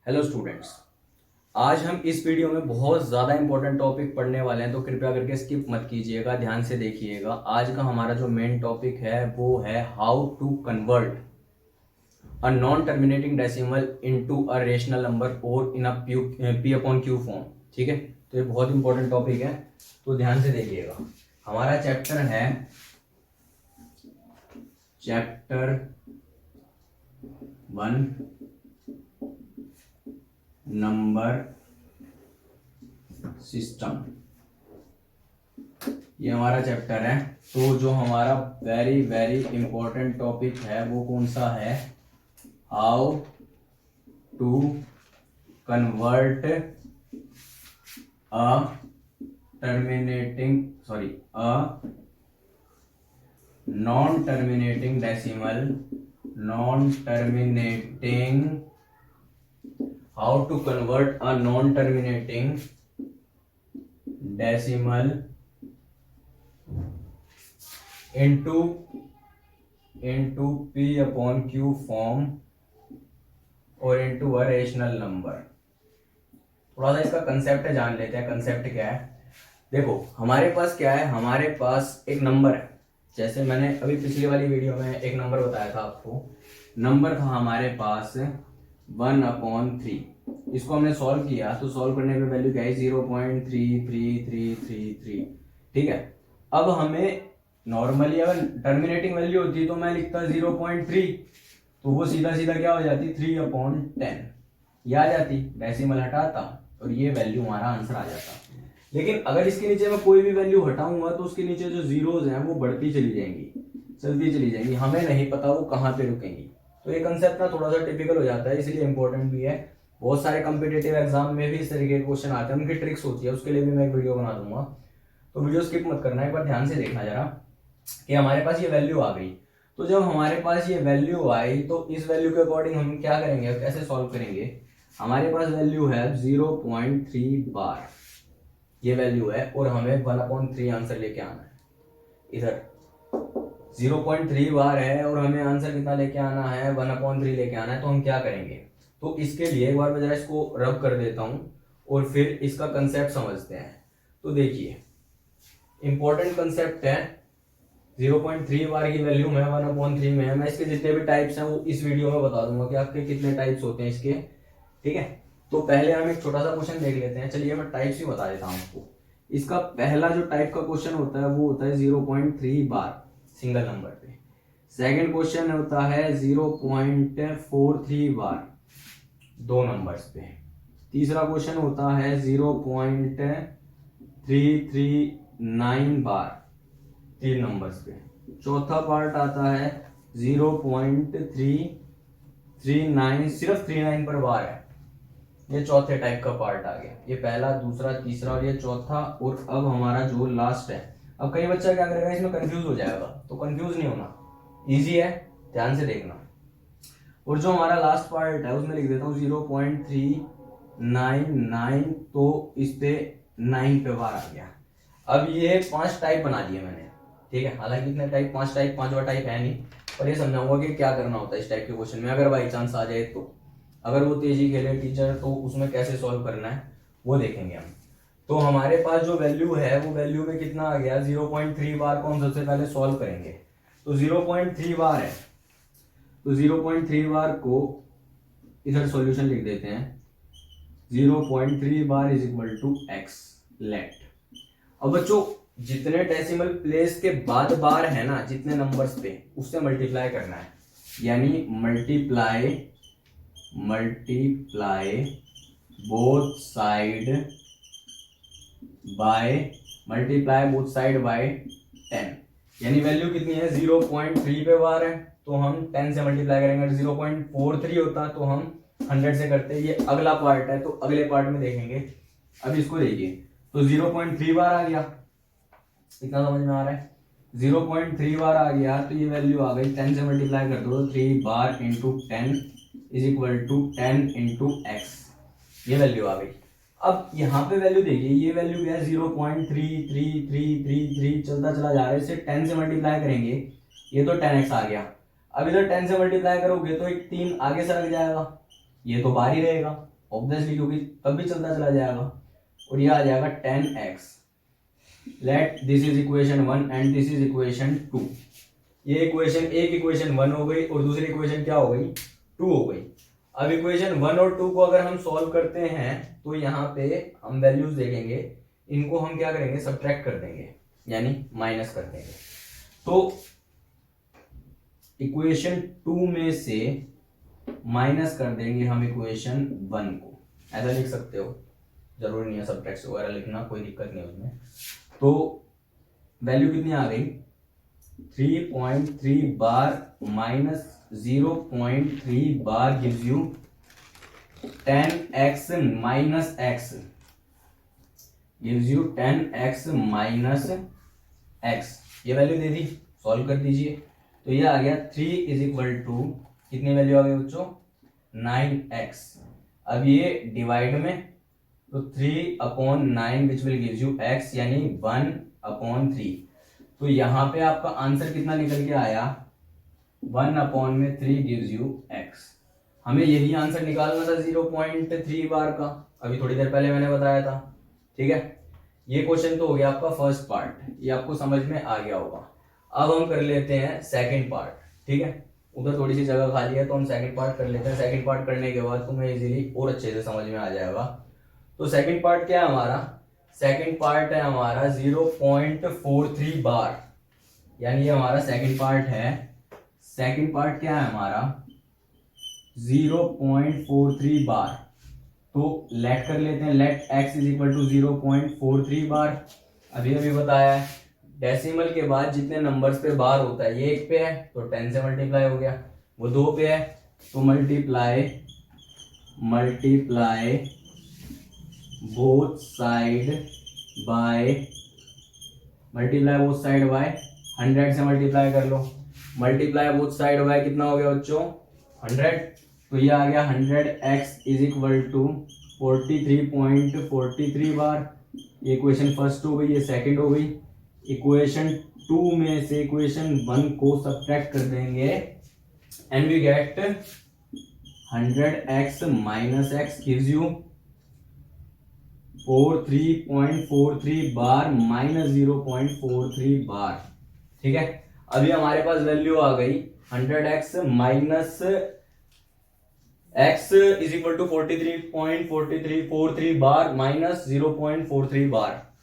Hello students, आज हम इस वीडियो में बहुत ज़्यादा इंपॉर्टेंट टॉपिक पढ़ने वाले हैं, तो कृपया करके स्किप मत कीजिएगा, ध्यान से देखिएगा। आज का हमारा जो मेन टॉपिक है वो है how to convert a non terminating decimal into a rational number और in a p upon q form. ठीक है, तो ये बहुत इंपॉर्टेंट टॉपिक है, तो ध्यान से देखिएगा। हमारा चैप्टर है चैप्टर 1 नंबर सिस्टम। ये हमारा चैप्टर है। तो जो हमारा वेरी वेरी इंपॉर्टेंट टॉपिक है वो कौन सा है? How to convert a non terminating how to convert a non-terminating decimal into p upon q form और into a rational number। थोड़ा सा इसका कंसेप्ट जान लेते हैं। कंसेप्ट क्या है? देखो, हमारे पास क्या है, हमारे पास एक नंबर है। जैसे मैंने अभी पिछली वाली वीडियो में एक नंबर बताया था आपको। नंबर था हमारे पास 1/3। इसको हमने सॉल्व किया, तो सॉल्व करने पे वैल्यू क्या है? 0.333333। ठीक है, अब हमें नॉर्मली अगर टर्मिनेटिंग वैल्यू होती तो मैं लिखता 0.3, तो वो सीधा सीधा क्या हो जाती? 3/10 ये आ जाती, डेसिमल हटाता और ये वैल्यू हमारा आंसर आ जाता। लेकिन अगर इसके नीचे मैं कोई भी वैल्यू हटाऊंगा तो उसके नीचे जो जीरोज हैं वो बढ़ती चली जाएंगी, चलती चली जाएंगी, हमें नहीं पता वो कहाँ पे रुकेंगी। तो ये कंसेप्ट ना थोड़ा सा टिपिकल हो जाता है, इसलिए इंपॉर्टेंट भी है। बहुत सारे कॉम्पिटिटिव एग्जाम में भी इस तरीके के क्वेश्चन आते हैं, उनकी ट्रिक्स होती है, उसके लिए भी मैं एक वीडियो बना दूंगा। तो वीडियो स्किप मत करना, एक बार ध्यान से देखना जरा कि हमारे पास ये वैल्यू आ गई। तो जब हमारे पास ये वैल्यू आई तो इस वैल्यू के अकॉर्डिंग हम क्या करेंगे, कैसे सॉल्व करेंगे? हमारे पास वैल्यू है 0.3 बार, ये वैल्यू है, और हमें 1/3 आंसर लेके आना है। इधर 0.3 बार है और हमें आंसर कितना लेके आना है? 1/3 लेके आना है। तो हम क्या करेंगे? तो इसके लिए एक बार मैं जरा इसको रब कर देता हूं और फिर इसका कंसेप्ट समझते हैं। तो देखिए, इंपॉर्टेंट कंसेप्ट है। 0.3 बार की वैल्यू में 1/3 में है। मैं इसके जितने भी टाइप्स हैं वो इस वीडियो में बता दूंगा कि आपके कितने टाइप्स होते हैं इसके। ठीक है, तो पहले हम एक छोटा सा क्वेश्चन देख लेते हैं। चलिए मैं टाइप्स ही बता देता हूं आपको। इसका पहला जो टाइप का क्वेश्चन होता है वो होता है 0.3 बार सिंगल नंबर पे। सेकंड क्वेश्चन होता है 0.43 बार दो नंबर्स पे। तीसरा क्वेश्चन होता है 0.339 बार तीन नंबर्स पे। चौथा पार्ट आता है 0.339, सिर्फ 39 पर बार है। ये चौथे टाइप का पार्ट आ गया। ये पहला, दूसरा, तीसरा और ये चौथा। और अब हमारा जो लास्ट है, अब कई बच्चा क्या करेगा, इसमें कंफ्यूज हो जाएगा। तो कंफ्यूज नहीं होना, इजी है, ध्यान से देखना। और जो हमारा लास्ट पार्ट है उसमें लिख देता हूँ 0.399, तो इस पे 9 पे बार आ गया। अब ये 5 टाइप बना दिए मैंने। ठीक है, हालांकि इतने टाइप 5 टाइप 5वां टाइप है नहीं, पर ये समझाऊंगा कि क्या करना होता है इस टाइप के क्वेश्चन में अगर बाई चांस आ जाए तो। अगर वो तेजी खेले टीचर तो उसमें कैसे सॉल्व करना है वो देखेंगे हम। तो हमारे पास जो वैल्यू है वो वैल्यू में कितना आ गया? 0.3 बार को हम सबसे पहले सॉल्व करेंगे। तो 0.3 बार है, तो 0.3 बार को इधर सॉल्यूशन लिख देते हैं। 0.3 bar is equal to x let. अब बच्चों, जितने डेसिमल प्लेस के बाद बार है ना, जितने नंबर्स पे, उससे मल्टीप्लाई करना है। यानी मल्टीप्लाई बोथ साइड बाय 10। यानी वैल्यू कितनी है? 0.3 पे बार है तो हम 10 से मल्टीप्लाई करेंगे। 0.43 होता तो हम 100 से करते। ये अगला पार्ट है, तो अगले पार्ट में देखेंगे। अब इसको देखिए, तो 0.3 बार आ गया, इतना समझ में आ रहा है? 0.3 बार आ गया तो ये वैल्यू आ गई, 10 से मल्टीप्लाई कर दो, 3 बार into 10 is equal to 10 into x, ये वैल्यू आ गई। अब यहाँ पे वैल्यू देखिए, ये वैल्यू क्या है? 0.3333 चलता चला जा रहा है। इसे 10 से मल्टीप्लाई करेंगे, ये तो 10x आ गया। अब इधर 10 से मल्टीप्लाई करोगे तो एक 3 आगे सरक जाएगा, ये तो बाहर ही रहेगा। ऑब्वियसली, क्योंकि तब भी चलता चला जाएगा। और ये आ जाएगा 10x। Let this is equation 1 and this is equation 2। ये इक्वेशन, एक इक्वेशन 1 हो गई और दूसरी इक्वेशन क्या हो गई, 2 हो गई। अब इक्वेशन 1 और 2 को अगर हम सॉल्व करते हैं तो यहाँ पे हम वैल्यूज देखेंगे, इनको हम क्या करेंगे, सब्ट्रैक्ट कर देंगे, यानी माइनस कर देंगे। तो इक्वेशन 2 में से माइनस कर देंगे हम इक्वेशन 1 को, ऐसा लिख सकते हो, जरूरी नहीं है सब्ट्रैक्ट वगैरह लिखना, कोई दिक्कत नहीं उसमें। तो वैल्यू कितनी आ गई, 3.3 बार माइनस 0.3 बार gives you 10x minus x, gives you 10x minus x। ये वैल्यू दे दी, सॉल्व कर दीजिए। तो ये आ गया 3 इज इक्वल टू, कितनी वैल्यू आ गई बच्चों, 9x। अब ये डिवाइड में, तो 3/9 which will gives you x, यानी 1/3। तो यहाँ पे आपका आंसर कितना निकल के आया, 1/3 गिव्स यू x। हमें यही आंसर निकालना था 0.3 बार का, अभी थोड़ी देर पहले मैंने बताया था। ठीक है, ये क्वेश्चन तो हो गया आपका फर्स्ट पार्ट, ये आपको समझ में आ गया होगा। अब हम कर लेते हैं सेकंड पार्ट। ठीक है, उधर थोड़ी सी जगह खाली है तो हम सेकंड पार्ट कर लेते हैं। सेकंड पार्ट करने के बाद तुम्हें इजीली और अच्छे से समझ में आ जाएगा। तो सेकंड पार्ट क्या है हमारा, सेकंड पार्ट है हमारा 0.43 बार, यानी ये हमारा सेकंड पार्ट है। सेकंड पार्ट क्या है हमारा, 0.43 बार। तो लेट कर लेते हैं, let x is equal to 0.43 bar. अभी अभी बताया है, डेसिमल के बाद जितने नंबर्स पे बार होता है, ये 1 पे है तो 10 से मल्टीप्लाई हो गया, वो 2 पे है तो मल्टीप्लाई बोथ साइड बाय 100 से मल्टीप्लाई कर लो। मल्टीप्लाई बोथ साइड बाय कितना हो गया बच्चों, 100। तो ये आ गया 100x इज इक्वल टू 43.43 बार। ये इक्वेशन फर्स्ट हो गई, ये सेकंड हो गई। इक्वेशन 2 में से इक्वेशन 1 को सब्ट्रैक्ट कर देंगे and we get 100x minus x gives you 43.43 bar minus 0.43 bar. ठीक है, अभी हमारे पास वैल्यू आ गई 100x minus x is equal to 43.43 bar minus 0.43 bar.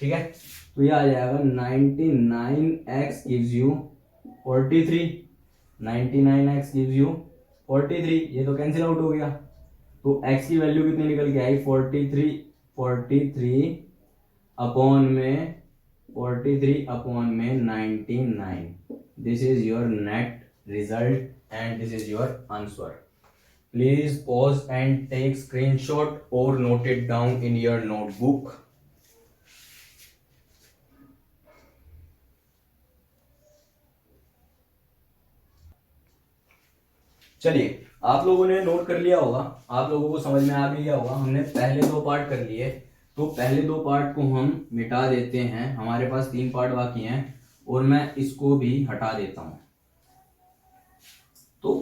ठीक है, तो ये आ जाएगा 99x gives you 43, 99x gives you 43। ये तो कैंसिल आउट हो गया, तो x की वैल्यू कितनी निकल के आई, 43 अपॉन में 99। This is your net result and this is your answer. Please pause and take screenshot और note it down in your notebook. चलिए, आप लोगों ने नोट कर लिया होगा, आप लोगों को समझ में आ भी गया होगा। हमने पहले 2 पार्ट कर लिए, तो पहले 2 पार्ट को हम मिटा देते हैं। हमारे पास 3 पार्ट बाकी हैं और मैं इसको भी हटा देता हूं। तो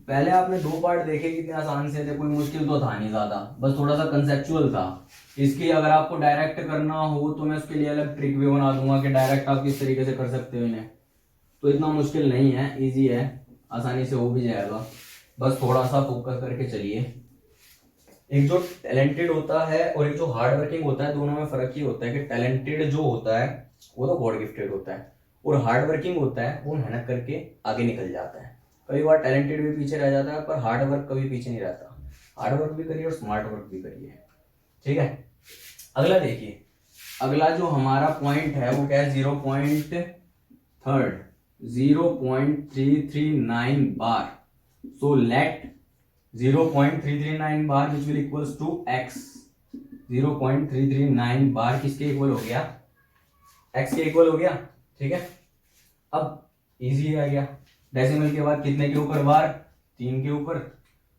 पहले आपने 2 पार्ट देखे, कितने आसान से थे, कोई मुश्किल तो था नहीं ज्यादा, बस थोड़ा सा कंसेप्चुअल था। इसकी अगर आपको डायरेक्ट करना हो तो मैं उसके लिए अलग ट्रिक भी बना दूंगा कि डायरेक्ट आप किस तरीके से कर सकते हो इन्हें। तो इतना मुश्किल नहीं है, इजी है, आसानी से हो भी जाएगा, बस थोड़ा सा फोकस करके चलिए। एक जो टैलेंटेड होता है और एक जो हार्ड वर्किंग होता है, दोनों में फर्क ये होता है कि टैलेंटेड जो होता है वो तो गॉड गिफ्टेड होता है, और हार्ड वर्किंग होता है वो मेहनत करके आगे निकल जाता है। कई बार टैलेंटेड भी पीछे रह जाता है पर हार्ड वर्क कभी पीछे नहीं रहता। हार्ड वर्क भी करिए और स्मार्ट वर्क भी करिए। ठीक है, अगला देखिए, अगला जो हमारा पॉइंट है वो क्या है, 0.339 बार। So let 0.339 bar which will equals to x। 0.339 बार किसके इक्वल हो गया, x के इक्वल हो गया। ठीक है, अब इजी आ गया, डेसिमल के बाद कितने के ऊपर बार, 3 के ऊपर,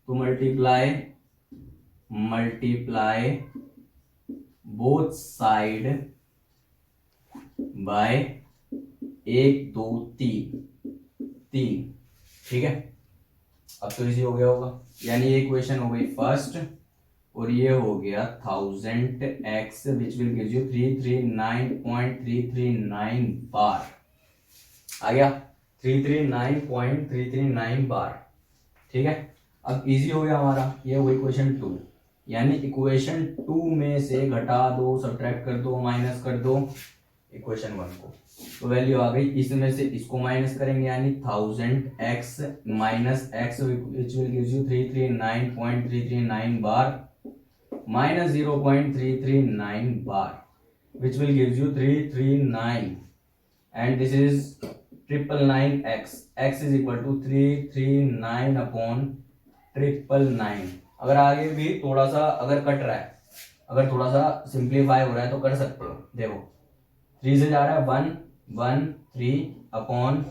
तो मल्टीप्लाई बोथ साइड बाय 1 2 3। ठीक है, अब तो इजी हो गया होगा, यानी ये इक्वेशन हो गई फर्स्ट, और ये हो गया 1000x which will give you 339.339 बार। आ गया 339.339 बार। ठीक है, अब इजी हो गया हमारा, ये हुई इक्वेशन 2। यानी इक्वेशन 2 में से घटा दो, सब्ट्रैक्ट कर दो, माइनस कर दो इक्वेशन 1 को, तो वैल्यू आ गई। इसमें से इसको माइनस करेंगे यानी 1000x minus x which will give you 339.339 bar minus 0.339 bar which will give you 339 and this is 999x, x is equal to 339 upon 999। अगर आगे भी थोड़ा सा अगर कट रहा है, अगर थोड़ा सा सिंप्लीफाई हो रहा है तो कर सकते हो। देखो 3 से जा रहा है 113 अपॉन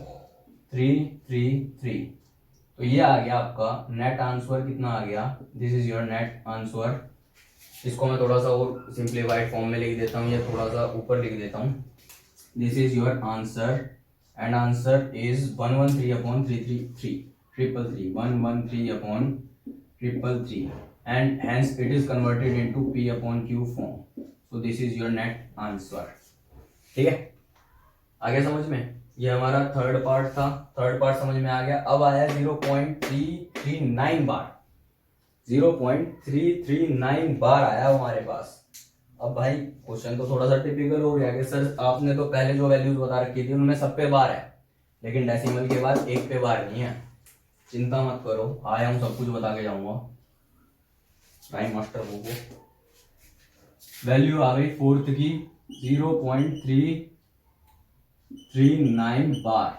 333, तो ये आ गया आपका नेट आंसर। कितना आ गया? This is your net answer. इसको मैं थोड़ा सा और सिंप्लीफाइड फॉर्म में लिख देता हूँ, या थोड़ा सा ऊपर लिख देता हूँ। This is your answer and answer is 113 upon 333 113 upon 333 and hence it is converted into p upon q form. So this is your net answer. ठीक है, आ गया समझ में? ये हमारा थर्ड पार्ट था, थर्ड पार्ट समझ में आ गया। अब आया 0.339 बार, 0.339 बार आया हमारे पास। अब भाई क्वेश्चन तो थोड़ा सा टिपिकल हो गया कि सर आपने तो पहले जो वैल्यूज बता रखी थी उनमें सब पे बार है, लेकिन डेसिमल के बाद एक पे बार नहीं है। चिंता मत करो, आया हूं सब कुछ बता के जाऊंगा। टाइम मास्टर बुक वैल्यू आ गई फोर्थ की 0.339 बार,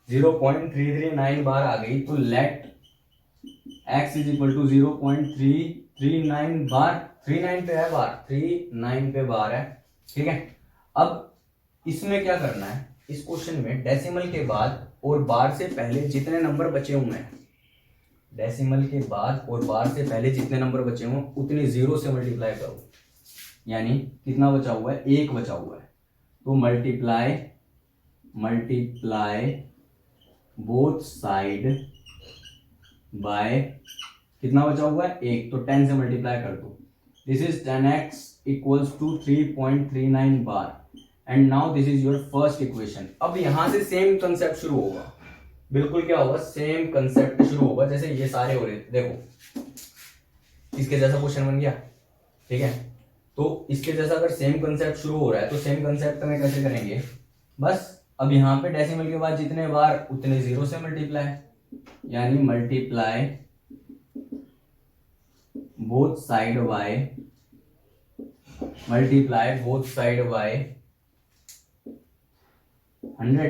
0.339 बार आ गई। तो let x is equal to 0.339 bar, 39 पे है बार, 39 पे बार है। ठीक है, अब इसमें क्या करना है, इस क्वेश्चन में डेसिमल के बाद और बार से पहले जितने नंबर बचे हुए हैं, डेसिमल के बाद और बार से पहले जितने नंबर बचे हुए उतने जीरो से मल्टीप्लाई करो। यानी कितना बचा हुआ है? 1 बचा हुआ है, तो मल्टीप्लाई बोथ साइड बाय कितना बचा हुआ है? 1, तो 10 से मल्टीप्लाई कर दो। This is 10x equals to 3.39 bar and now this is your first equation. अब यहां से सेम कंसेप्ट शुरू होगा, बिल्कुल क्या होगा? सेम कंसेप्ट शुरू होगा जैसे ये सारे हो रहे थे। देखो इसके जैसा क्वेश्चन बन गया। ठीक है, तो इसके जैसा अगर सेम कंसेप्ट शुरू हो रहा है तो सेम कंसेप्ट में कैसे करेंगे? बस अब यहाँ पे डेसिमल के बाद जितने बार उतने जीरो से मल्टीप्लाई, यानी मल्टीप्लाई बोथ साइड बाय 100,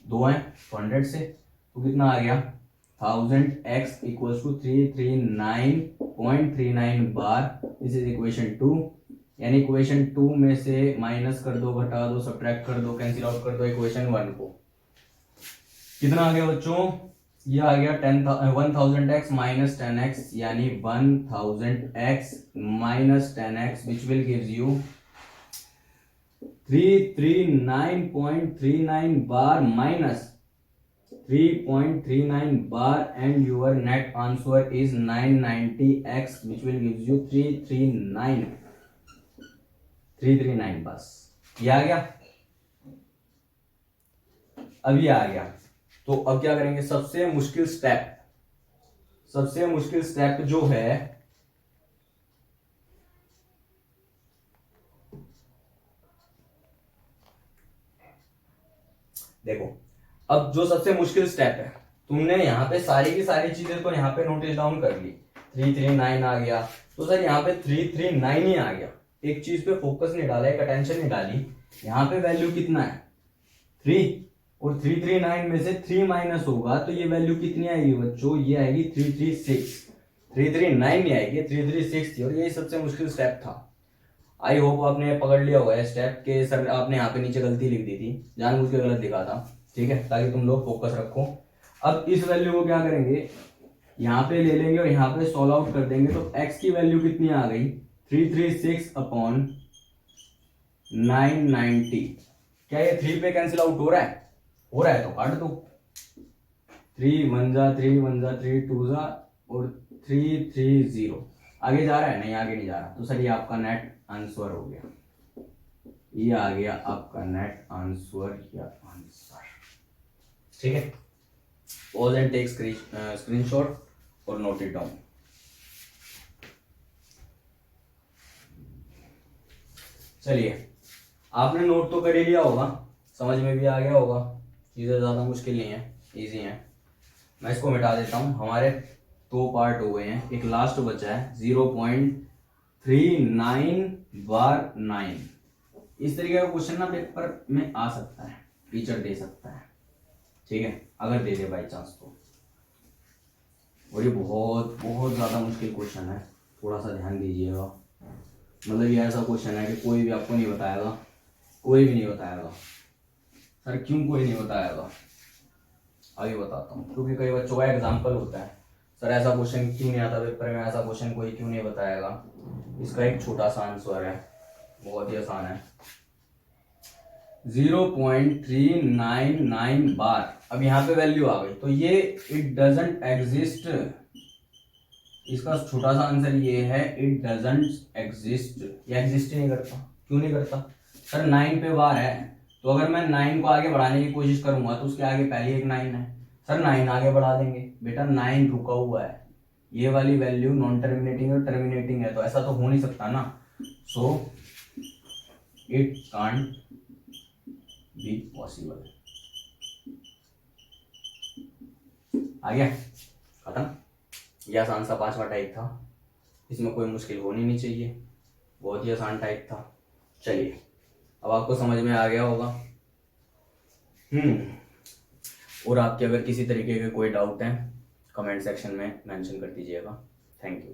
दो है तो 100 से, तो कितना आ गया? 1000x equals to 339.39 bar. This is equation 2। यानी इक्वेशन 2 में से माइनस कर दो, घटा दो, सब्ट्रैक्ट कर दो, कैंसिल आउट कर दो इक्वेशन 1 को। कितना आ गया बच्चों? ये आ गया 1000x माइनस 10x, यानी 1000x minus 10x which will gives you 339.39 bar minus 3.39 bar and your net answer is 990x which will gives you 339 बस। ये आ गया, अभी आ गया। तो अब क्या करेंगे? सबसे मुश्किल स्टेप जो है, देखो अब जो सबसे मुश्किल स्टेप है, तुमने यहाँ पे सारी की सारी चीजें तो यहाँ पे नोटिस डाउन कर ली। 339 आ गया, तो सर यहाँ पे 339 ही आ गया। एक चीज पे फोकस नहीं डाला, एक अटेंशन नहीं डाली। यहाँ पे वैल्यू कितना है? 3, और 339 में से 3 माइनस होगा तो ये वैल्यू कितनी आएगी बच्चों? ये आएगी 336। 339 नहीं आएगी, 336 थी। और यही सबसे मुश्किल स्टेप था। आई होप आपने पकड़ लिया होगा स्टेप के। सर आपने यहाँ पे नीचे गलती लिख दी थी, जानबूझ के गलत लिखा था। ठीक है, ताकि तुम लोग फोकस रखो। अब इस वैल्यू को क्या करेंगे? यहाँ पे ले लेंगे और यहाँ पे सॉल्व आउट कर देंगे। तो x की वैल्यू कितनी आ गई? 336 अपॉन 990। क्या ये 3 पे कैंसिल आउट हो रहा है? हो रहा है तो काट दो। 3 1 जा 3 1 जा 3 2 जा और 3 3 0 आगे जा रहा है? नहीं, आगे नहीं जा रहा। तो सर ये आपका नेट आंसर हो गया, ये आ गया आपका नेट आंसर या आंसर। ठीक है, पॉज एंड टेक स्क्रीनशॉट और नोट इट डाउन। चलिए, आपने नोट तो कर ही लिया होगा, समझ में भी आ गया होगा, चीज़ें ज़्यादा मुश्किल नहीं है, इजी हैं। मैं इसको मिटा देता हूँ। हमारे 2 पार्ट हो गए हैं, एक लास्ट बचा है 0.39/9। इस तरीके का क्वेश्चन ना पेपर में आ सकता है, टीचर दे सकता है। ठीक है, अगर दे दे बाई चांस तो। और ये बहुत बहुत ज़्यादा मुश्किल क्वेश्चन है, थोड़ा सा ध्यान दीजिएगा। मतलब ये ऐसा क्वेश्चन है कि कोई भी आपको नहीं बताएगा, कोई भी नहीं बताएगा। सर क्यों कोई नहीं बताएगा? अभी बताता हूँ। क्योंकि कई बच्चों का एग्जाम्पल होता है, सर ऐसा क्वेश्चन क्यों नहीं आता पेपर में, ऐसा क्वेश्चन कोई क्यों नहीं बताएगा। इसका एक छोटा सा आंसर है, बहुत ही आसान है, 0.399 बार। अब यहाँ पे वैल्यू आ गई तो ये इट डजंट एग्जिस्ट। इसका छोटा सा आंसर ये है, इट डजंट एग्जिस्ट। ये एग्जिस्ट ही नहीं करता। क्यों नहीं करता? सर 9 पे बार है, तो अगर मैं 9 को आगे बढ़ाने की कोशिश करूंगा तो उसके आगे पहले एक 9 है। सर 9 आगे बढ़ा देंगे, बेटा 9 रुका हुआ है। ये वाली वैल्यू नॉन टर्मिनेटिंग और टर्मिनेटिंग है, तो ऐसा तो हो नहीं सकता ना। So it can't be possible. आ गया, खत्म। ये आसान सा 5वां टाइप था, इसमें कोई मुश्किल होनी नहीं चाहिए, बहुत ही आसान टाइप था। चलिए, अब आपको समझ में आ गया होगा। और आपके अगर किसी तरीके के कोई डाउट है कमेंट सेक्शन में मेंशन कर दीजिएगा। Thank you.